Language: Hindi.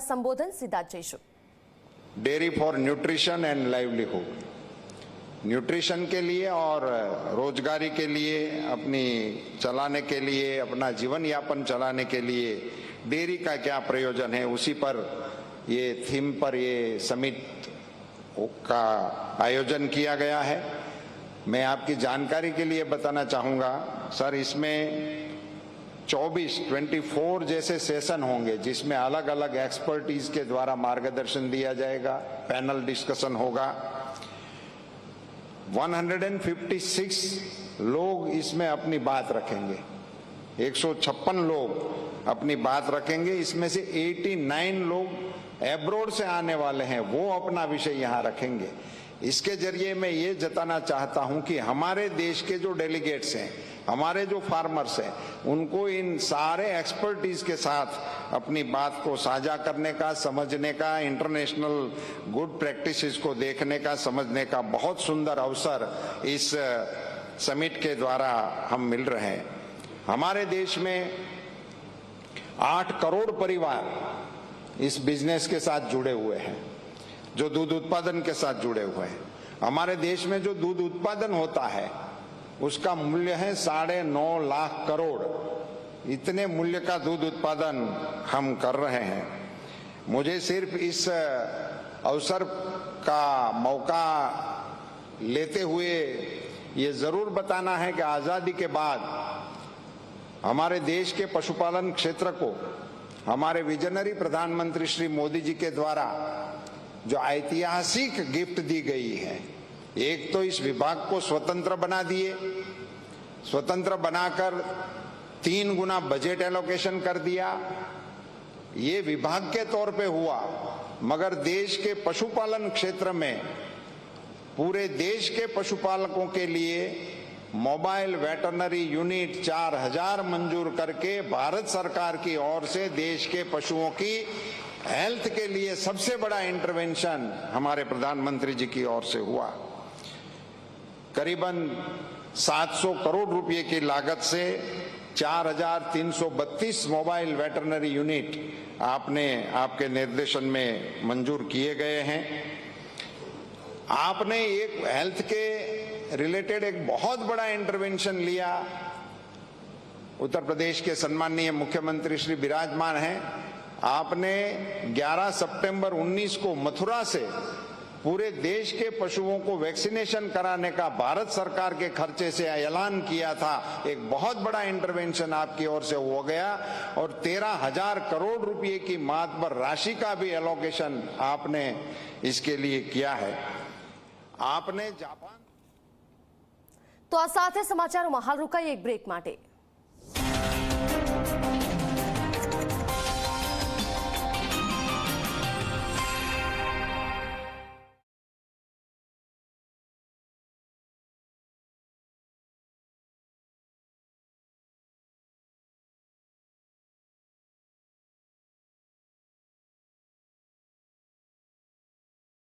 संबोधन सीधा जयशु। Dairy for nutrition and livelihood, nutrition के लिए और रोजगारी के लिए, अपनी चलाने के लिए, अपना जीवन यापन चलाने के लिए डेयरी का क्या प्रयोजन है, उसी पर ये थीम पर ये समिट का आयोजन किया गया है। मैं आपकी जानकारी के लिए बताना चाहूँगा सर, इसमें 24 जैसे सेशन होंगे जिसमें अलग अलग एक्सपर्टीज के द्वारा मार्गदर्शन दिया जाएगा, पैनल डिस्कशन होगा। 156 लोग इसमें अपनी बात रखेंगे, 156 लोग अपनी बात रखेंगे। इसमें से 89 लोग एब्रोड से आने वाले हैं, वो अपना विषय यहाँ रखेंगे। इसके जरिए मैं ये जताना चाहता हूं कि हमारे देश के जो डेलीगेट्स हैं, हमारे जो फार्मर्स हैं, उनको इन सारे एक्सपर्टीज के साथ अपनी बात को साझा करने का, समझने का, इंटरनेशनल गुड प्रैक्टिसेस को देखने का, समझने का बहुत सुंदर अवसर इस समिट के द्वारा हम मिल रहे हैं। हमारे देश में 8 करोड़ परिवार इस बिजनेस के साथ जुड़े हुए हैं, जो दूध उत्पादन के साथ जुड़े हुए हैं। हमारे देश में जो दूध उत्पादन होता है उसका मूल्य है 9.5 लाख करोड़। इतने मूल्य का दूध उत्पादन हम कर रहे हैं। मुझे सिर्फ इस अवसर का मौका लेते हुए ये जरूर बताना है कि आजादी के बाद हमारे देश के पशुपालन क्षेत्र को हमारे विजनरी प्रधानमंत्री श्री मोदी जी के द्वारा जो ऐतिहासिक गिफ्ट दी गई है, एक तो इस विभाग को स्वतंत्र बना दिए, स्वतंत्र बनाकर 3 गुना बजट एलोकेशन कर दिया। ये विभाग के तौर पे हुआ, मगर देश के पशुपालन क्षेत्र में पूरे देश के पशुपालकों के लिए मोबाइल वेटरनरी यूनिट 4000 मंजूर करके भारत सरकार की ओर से देश के पशुओं की हेल्थ के लिए सबसे बड़ा इंटरवेंशन हमारे प्रधानमंत्री जी की ओर से हुआ। करीबन 700 करोड़ रुपए की लागत से 4332 मोबाइल वेटरनरी यूनिट आपके निर्देशन में मंजूर किए गए हैं। आपने एक हेल्थ के रिलेटेड एक बहुत बड़ा इंटरवेंशन लिया। उत्तर प्रदेश के सम्माननीय मुख्यमंत्री श्री विराजमान हैं। आपने 11 सितंबर 19 को मथुरा से पूरे देश के पशुओं को वैक्सीनेशन कराने का भारत सरकार के खर्चे से ऐलान किया था। एक बहुत बड़ा इंटरवेंशन आपकी ओर से हो गया और 13,000 करोड़ रुपए की मातबर राशि का भी एलोकेशन आपने इसके लिए किया है। आपने जापान तो आ साथे समाचारों में हाल रुकाई एक ब्रेक माटे।